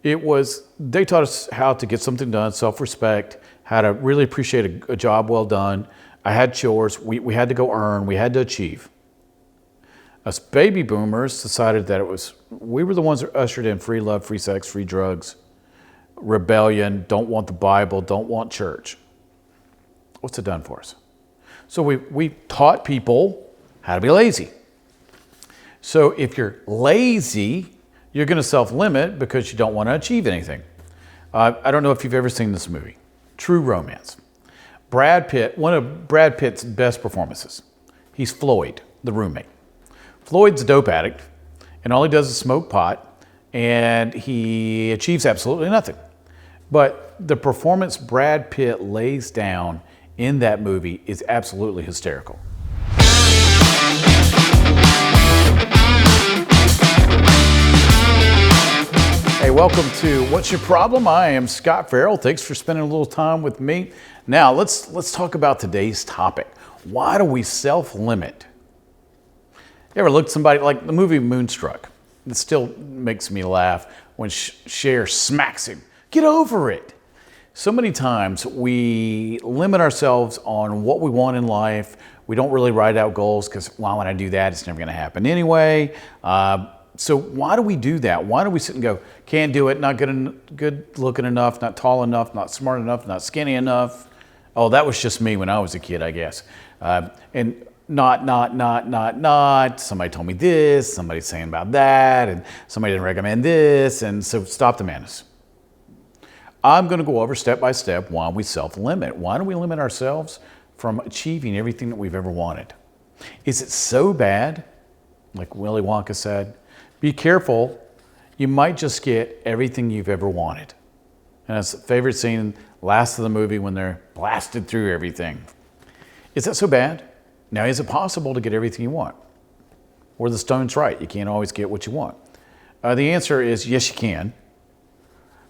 They taught us how to get something done, self-respect, how to really appreciate a job well done. I had chores. We had to go earn. We had to achieve. Us baby boomers decided that we were the ones that ushered in free love, free sex, free drugs, rebellion, don't want the Bible, don't want church. What's it done for us? So we taught people how to be lazy. So if you're lazy, you're going to self-limit because you don't want to achieve anything. I don't know if you've ever seen this movie, True Romance. Brad Pitt, one of Brad Pitt's best performances. He's Floyd, the roommate. Floyd's a dope addict, and all he does is smoke pot, and he achieves absolutely nothing. But the performance Brad Pitt lays down in that movie is absolutely hysterical. Hey, welcome to What's Your Problem? I am Scot Ferrell. Thanks for spending a little time with me. Now, let's talk about today's topic. Why do we self-limit? You ever look at somebody like the movie Moonstruck? It still makes me laugh when Cher smacks him. Get over it. So many times we limit ourselves on what we want in life. We don't really write out goals because why would I do that? It's never going to happen anyway. So why do we do that? Why do we sit and go, can't do it, not good looking enough, not tall enough, not smart enough, not skinny enough? Oh, that was just me when I was a kid, I guess. And not. Somebody told me this, somebody's saying about that, and somebody didn't recommend this, and so stop the madness. I'm going to go over step by step why we self-limit. Why do we limit ourselves from achieving everything that we've ever wanted? Is it so bad? Like Willy Wonka said, be careful. You might just get everything you've ever wanted. And it's a favorite scene, last of the movie, when they're blasted through everything. Is that so bad? Now, is it possible to get everything you want? Or the Stone's right, you can't always get what you want. The answer is yes, you can.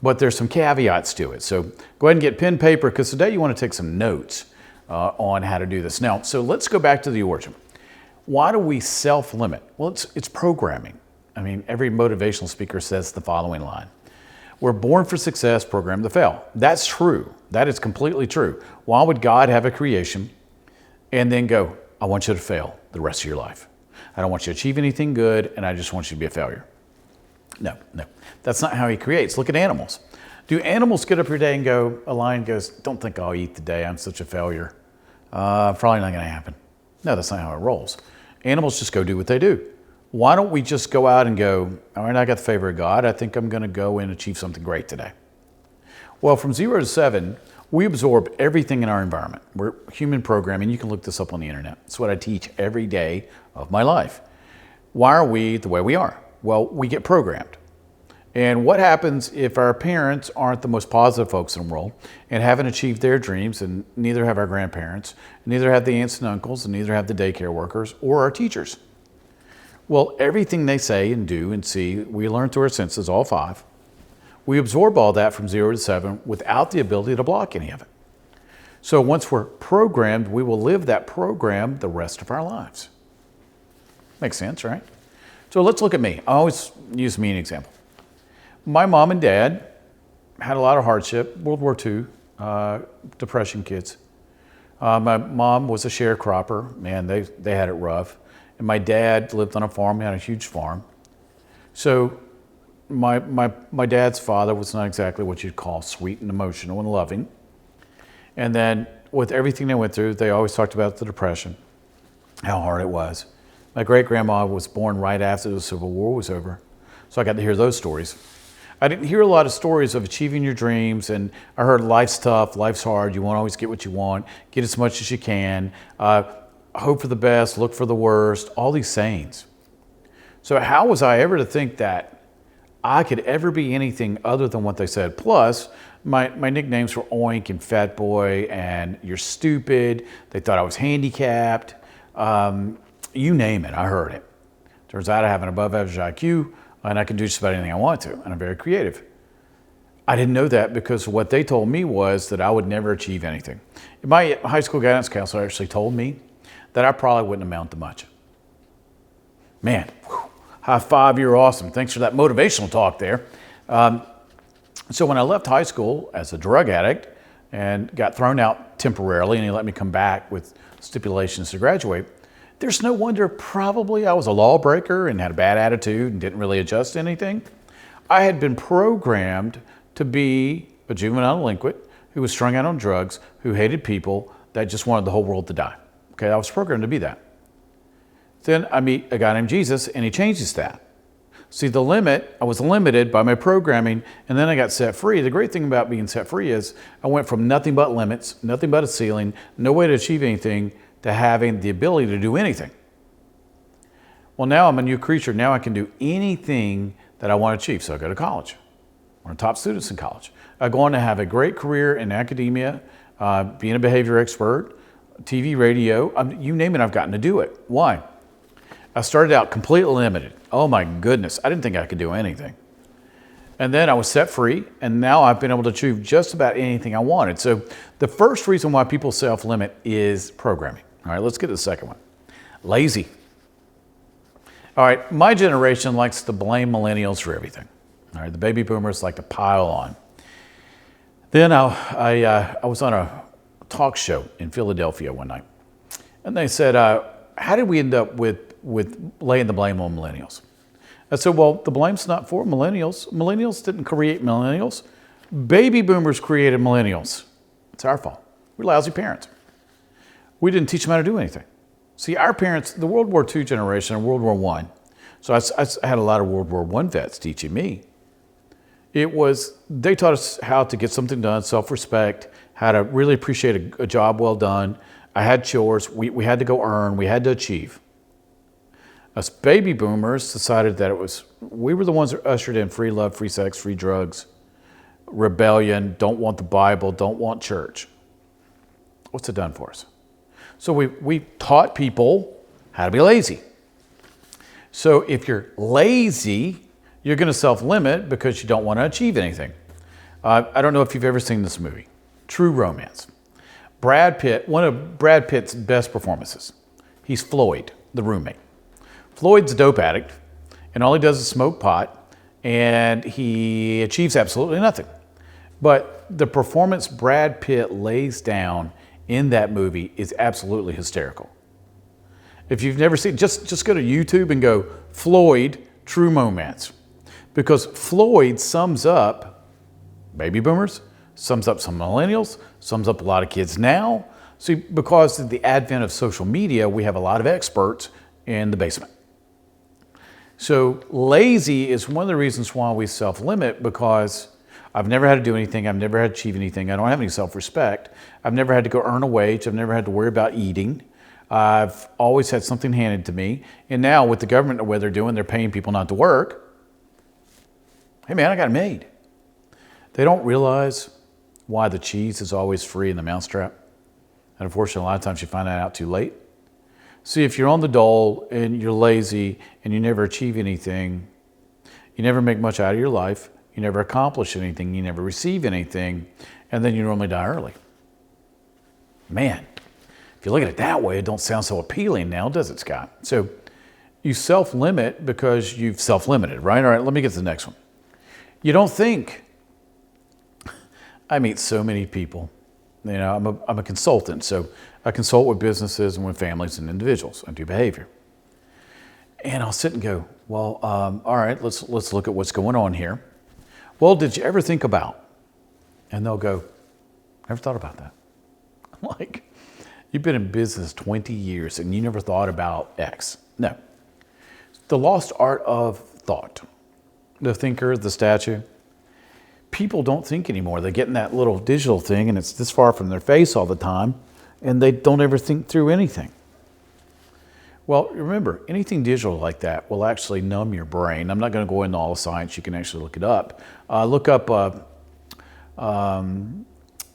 But there's some caveats to it. So go ahead and get pen and paper, because today you want to take some notes on how to do this. Now, so let's go back to the origin. Why do we self-limit? Well, it's programming. I mean, every motivational speaker says the following line. We're born for success, programmed to fail. That's true. That is completely true. Why would God have a creation and then go, I want you to fail the rest of your life. I don't want you to achieve anything good, and I just want you to be a failure. No. That's not how he creates. Look at animals. Do animals get up every day and go, a lion goes, don't think I'll eat today, I'm such a failure. Probably not going to happen. No, that's not how it rolls. Animals just go do what they do. Why don't we just go out and go, all right, I got the favor of God, I think I'm going to go and achieve something great today. Well, from 0 to 7, we absorb everything in our environment. We're human programming. You can look this up on the internet. It's what I teach every day of my life. Why are we the way we are? Well, we get programmed. And what happens if our parents aren't the most positive folks in the world and haven't achieved their dreams, and neither have our grandparents, neither have the aunts and uncles, and neither have the daycare workers or our teachers? Well, everything they say and do and see, we learn through our senses, all 5. We absorb all that from 0 to 7 without the ability to block any of it. So once we're programmed, we will live that program the rest of our lives. Makes sense, right? So let's look at me. I always use me as an example. My mom and dad had a lot of hardship, World War II, depression kids. My mom was a sharecropper. Man, they had it rough. And my dad lived on a farm. He had a huge farm. So my dad's father was not exactly what you'd call sweet and emotional and loving. And then with everything they went through, they always talked about the depression, how hard it was. My great-grandma was born right after the Civil War was over, so I got to hear those stories. I didn't hear a lot of stories of achieving your dreams, and I heard life's tough, life's hard, you won't always get what you want, get as much as you can, hope for the best, look for the worst, all these sayings. So how was I ever to think that I could ever be anything other than what they said? Plus, my nicknames were Oink and Fat Boy and You're Stupid. They thought I was handicapped. You name it, I heard it. Turns out I have an above average IQ, and I can do just about anything I want to, and I'm very creative. I didn't know that because what they told me was that I would never achieve anything. My high school guidance counselor actually told me that I probably wouldn't amount to much. Man, high five, you're awesome. Thanks for that motivational talk there. So when I left high school as a drug addict and got thrown out temporarily, and he let me come back with stipulations to graduate, there's no wonder probably I was a lawbreaker and had a bad attitude and didn't really adjust to anything. I had been programmed to be a juvenile delinquent who was strung out on drugs, who hated people, that just wanted the whole world to die. Okay, I was programmed to be that. Then I meet a guy named Jesus, and he changes that. See, I was limited by my programming, and then I got set free. The great thing about being set free is I went from nothing but limits, nothing but a ceiling, no way to achieve anything, to having the ability to do anything. Well, now I'm a new creature. Now I can do anything that I want to achieve. So I go to college. One of the top students in college. I go on to have a great career in academia, being a behavior expert, TV, radio, you name it, I've gotten to do it. Why? I started out completely limited. Oh my goodness, I didn't think I could do anything. And then I was set free, and now I've been able to achieve just about anything I wanted. So the first reason why people self-limit is programming. All right, let's get to the second one. Lazy. All right, my generation likes to blame millennials for everything. All right, the baby boomers like to pile on. Then I was on a talk show in Philadelphia one night, and they said, how did we end up with laying the blame on millennials? I said, well, the blame's not for millennials. Millennials didn't create millennials. Baby boomers created millennials. It's our fault. We're lousy parents. We didn't teach them how to do anything. See, our parents, the World War II generation and World War I, so I had a lot of World War I vets teaching me. They taught us how to get something done, self-respect, how to really appreciate a job well done. I had chores. We had to go earn. We had to achieve. Us baby boomers decided that we were the ones that ushered in free love, free sex, free drugs, rebellion, don't want the Bible, don't want church. What's it done for us? So we taught people how to be lazy. So if you're lazy, you're going to self-limit because you don't want to achieve anything. I don't know if you've ever seen this movie, True Romance. Brad Pitt, one of Brad Pitt's best performances. He's Floyd, the roommate. Floyd's a dope addict, and all he does is smoke pot, and he achieves absolutely nothing. But the performance Brad Pitt lays down in that movie is absolutely hysterical. If you've never seen, just go to YouTube and go Floyd True Romance, because Floyd sums up baby boomers, sums up some millennials, sums up a lot of kids now. See, because of the advent of social media, we have a lot of experts in the basement. So lazy is one of the reasons why we self-limit, because I've never had to do anything. I've never had to achieve anything. I don't have any self-respect. I've never had to go earn a wage. I've never had to worry about eating. I've always had something handed to me. And now with the government and what they're doing, they're paying people not to work. Hey man, I got it made. They don't realize why the cheese is always free in the mousetrap. And unfortunately, a lot of times you find that out too late. See, if you're on the dole and you're lazy and you never achieve anything, you never make much out of your life, you never accomplish anything, you never receive anything, and then you normally die early. Man, if you look at it that way, it don't sound so appealing now, does it, Scott? So you self-limit because you've self-limited, right? All right, let me get to the next one. You don't think. I meet so many people. You know, I'm a consultant, so I consult with businesses and with families and individuals. I do behavior. And I'll sit and go, well, all right, let's look at what's going on here. Well, did you ever think about? And they'll go, never thought about that. I'm like, you've been in business 20 years and you never thought about X. No. The lost art of thought. The thinker, the statue. People don't think anymore. They get in that little digital thing and it's this far from their face all the time, and they don't ever think through anything. Well, remember, anything digital like that will actually numb your brain. I'm not going to go into all the science. You can actually look it up. Look up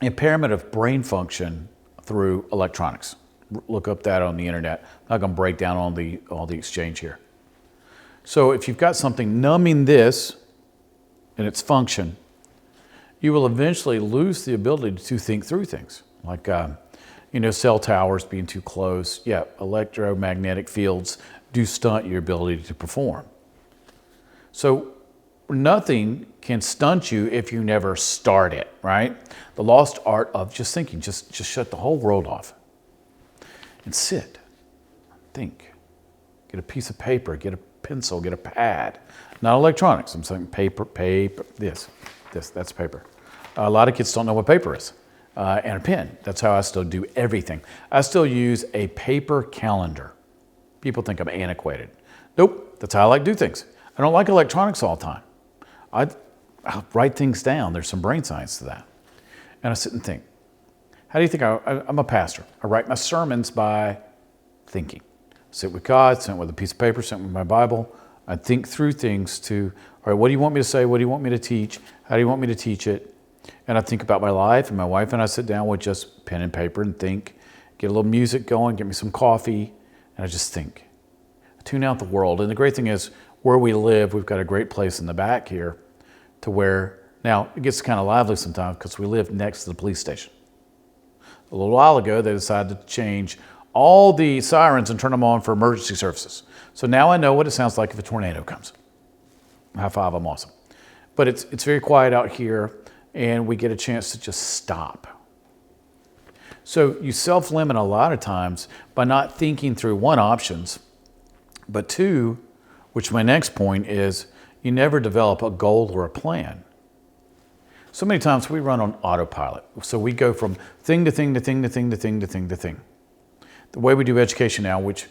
impairment of brain function through electronics. Look up that on the internet. I'm not going to break down all the exchange here. So if you've got something numbing this and its function, you will eventually lose the ability to think through things. Like, cell towers being too close. Yeah, electromagnetic fields do stunt your ability to perform. So nothing can stunt you if you never start it, right? The lost art of just thinking, just shut the whole world off and sit, think, get a piece of paper, get a pencil, get a pad, not electronics. I'm saying paper, that's paper. A lot of kids don't know what paper is, and a pen. That's how I still do everything. I still use a paper calendar. People think I'm antiquated. Nope, that's how I like to do things. I don't like electronics all the time. I'll write things down. There's some brain science to that. And I sit and think. How do you think I'm a pastor? I write my sermons by thinking. Sit with God, sit with a piece of paper, sit with my Bible. I think through things to, all right, what do you want me to say? What do you want me to teach? How do you want me to teach it? And I think about my life, and my wife and I sit down with just pen and paper and think, get a little music going, get me some coffee, and I just think. I tune out the world. And the great thing is, where we live, we've got a great place in the back here to where, now it gets kind of lively sometimes because we live next to the police station. A little while ago, they decided to change all the sirens and turn them on for emergency services. So now I know what it sounds like if a tornado comes. High five, I'm awesome. But it's very quiet out here, and we get a chance to just stop. So you self-limit a lot of times by not thinking through, one, options, but two, which my next point is, you never develop a goal or a plan. So many times we run on autopilot. So we go from thing to thing to thing to thing to thing to thing to thing. The way we do education now, which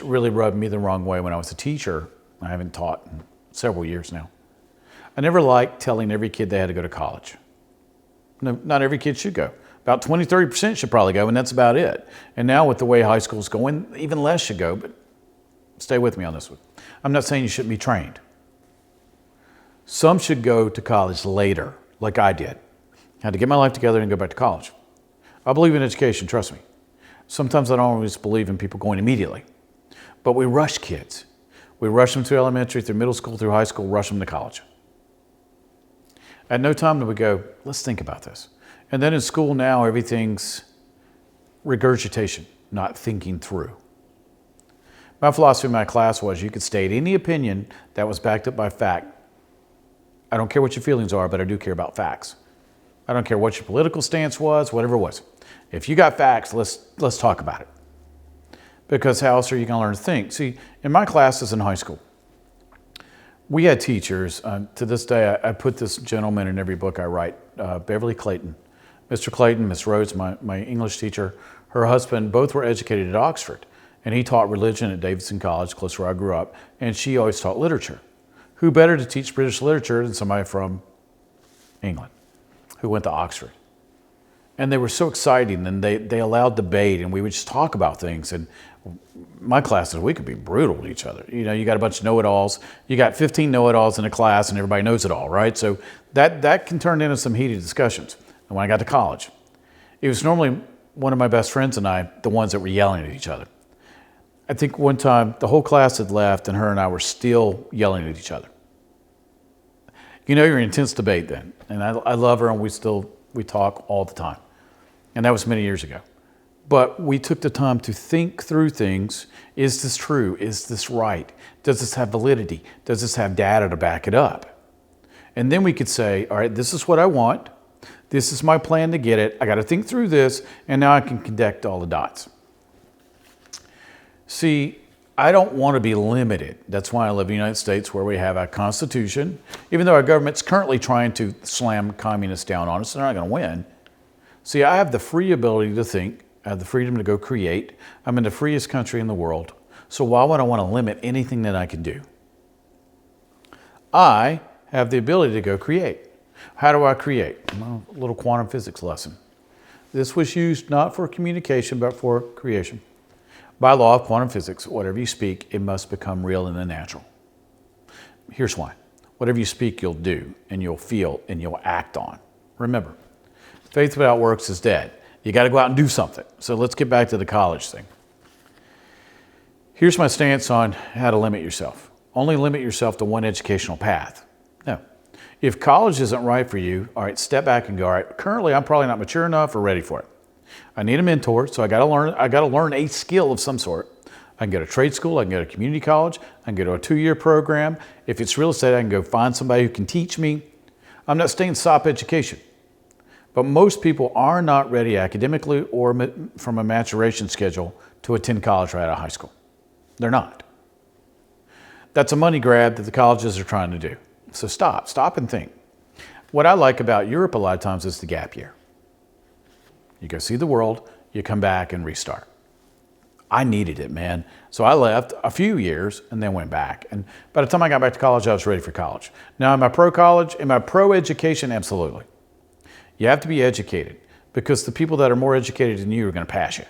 really rubbed me the wrong way when I was a teacher, I haven't taught in several years now. I never liked telling every kid they had to go to college. No, not every kid should go. About 20, 30% should probably go, and that's about it. And now with the way high school's going, even less should go, but stay with me on this one. I'm not saying you shouldn't be trained. Some should go to college later, like I did. Had to get my life together and go back to college. I believe in education, trust me. Sometimes I don't always believe in people going immediately. But we rush kids. We rush them through elementary, through middle school, through high school, rush them to college. At no time do we go, let's think about this. And then in school now, everything's regurgitation, not thinking through. My philosophy in my class was you could state any opinion that was backed up by fact. I don't care what your feelings are, but I do care about facts. I don't care what your political stance was, whatever it was. If you got facts, let's talk about it. Because how else are you going to learn to think? See, in my classes in high school, we had teachers. To this day, I put this gentleman in every book I write, Beverly Clayton. Mr. Clayton, Miss Rhodes, my English teacher, her husband, both were educated at Oxford. And he taught religion at Davidson College, close to where I grew up. And she always taught literature. Who better to teach British literature than somebody from England who went to Oxford? And they were so exciting, and they allowed debate, and we would just talk about things. And my classes, we could be brutal to each other. You know, you got a bunch of know-it-alls. You got 15 know-it-alls in a class, and everybody knows it all, right? So that can turn into some heated discussions. And when I got to college, it was normally one of my best friends and I, the ones that were yelling at each other. I think one time the whole class had left, and her and I were still yelling at each other. You know, you're in intense debate then. And I love her, and we talk all the time. And that was many years ago. But we took the time to think through things. Is this true? Is this right? Does this have validity? Does this have data to back it up? And then we could say, all right, this is what I want. This is my plan to get it. I got to think through this, and now I can connect all the dots. See, I don't want to be limited. That's why I live in the United States, where we have a constitution. Even though our government's currently trying to slam communists down on us, they're not going to win. See, I have the free ability to think. I have the freedom to go create. I'm in the freest country in the world. So why would I want to limit anything that I can do? I have the ability to go create. How do I create? Well, a little quantum physics lesson. This was used not for communication, but for creation. By law of quantum physics, whatever you speak, it must become real in the natural. Here's why. Whatever you speak, you'll do, and you'll feel, and you'll act on. Remember, faith without works is dead. You got to go out and do something. So let's get back to the college thing. Here's my stance on how to limit yourself. Only limit yourself to one educational path. No. If college isn't right for you, all right, step back and go, all right, currently I'm probably not mature enough or ready for it. I need a mentor, so I got to learn a skill of some sort. I can go to trade school, I can go to community college, I can go to a 2-year program. If it's real estate, I can go find somebody who can teach me. I'm not saying stop education, but most people are not ready academically or from a maturation schedule to attend college right out of high school. They're not. That's a money grab that the colleges are trying to do. So stop and think. What I like about Europe a lot of times is the gap year. You go see the world, you come back and restart. I needed it, man. So I left a few years and then went back. And by the time I got back to college, I was ready for college. Now, am I pro-college? Am I pro-education? Absolutely. You have to be educated because the people that are more educated than you are going to pass you.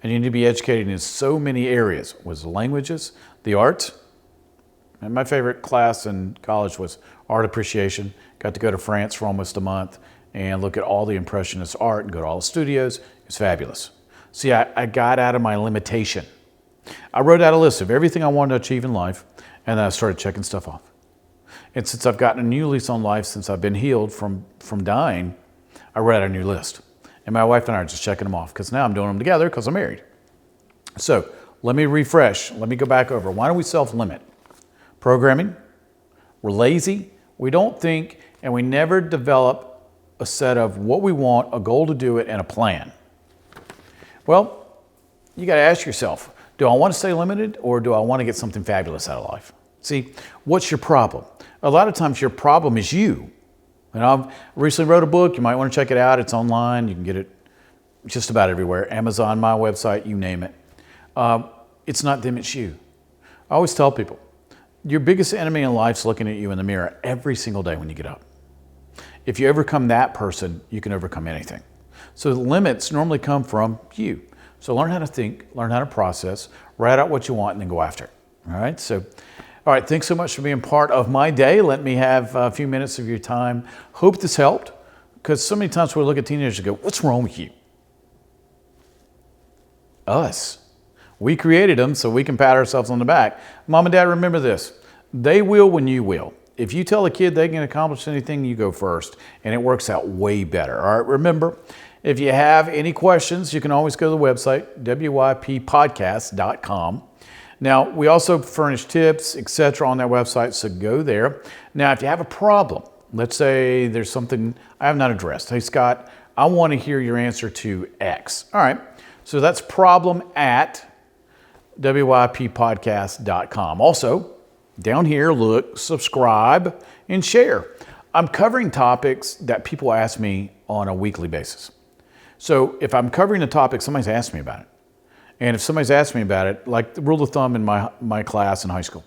And you need to be educated in so many areas. Was the languages, the arts. And my favorite class in college was art appreciation. Got to go to France for almost a month and look at all the Impressionist art and go to all the studios. It was fabulous. See, I got out of my limitation. I wrote out a list of everything I wanted to achieve in life, and then I started checking stuff off. And since I've gotten a new lease on life, since I've been healed from dying, I wrote out a new list. And my wife and I are just checking them off because now I'm doing them together because I'm married. So let me refresh. Let me go back over. Why do we self-limit? Programming. We're lazy. We don't think, and we never develop a set of what we want, a goal to do it, and a plan. Well, you got to ask yourself, do I want to stay limited or do I want to get something fabulous out of life? See, what's your problem? A lot of times your problem is you. And I recently wrote a book. You might want to check it out. It's online. You can get it just about everywhere. Amazon, my website, you name it. It's not them, it's you. I always tell people, your biggest enemy in life is looking at you in the mirror every single day when you get up. If you overcome that person, you can overcome anything. So the limits normally come from you. So learn how to think, learn how to process, write out what you want, and then go after it. All right. So, all right. Thanks so much for being part of my day. Let me have a few minutes of your time. Hope this helped, because so many times we look at teenagers and go, "What's wrong with you?" Us. We created them, so we can pat ourselves on the back. Mom and Dad, remember this: they will when you will. If you tell a kid they can accomplish anything, you go first, and it works out way better. All right. Remember. If you have any questions, you can always go to the website, wyppodcast.com. Now, we also furnish tips, etc. on that website, so go there. Now, if you have a problem, let's say there's something I have not addressed. Hey, Scott, I want to hear your answer to X. All right, so that's problem@wyppodcast.com. Also, down here, look, subscribe, and share. I'm covering topics that people ask me on a weekly basis. So if I'm covering a topic, somebody's asked me about it. And if somebody's asked me about it, like the rule of thumb in my class in high school,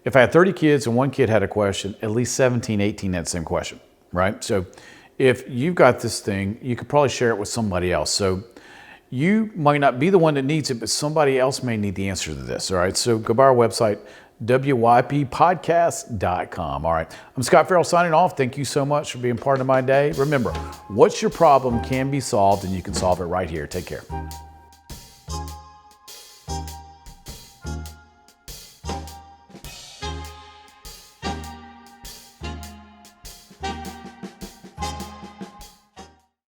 if I had 30 kids and one kid had a question, at least 17, 18 had the same question, right? So if you've got this thing, you could probably share it with somebody else. So you might not be the one that needs it, but somebody else may need the answer to this, all right? So go by our website, wyppodcast.com. All right. I'm Scot Ferrell signing off. Thank you so much for being part of my day. Remember, what's your problem can be solved, and you can solve it right here. Take care.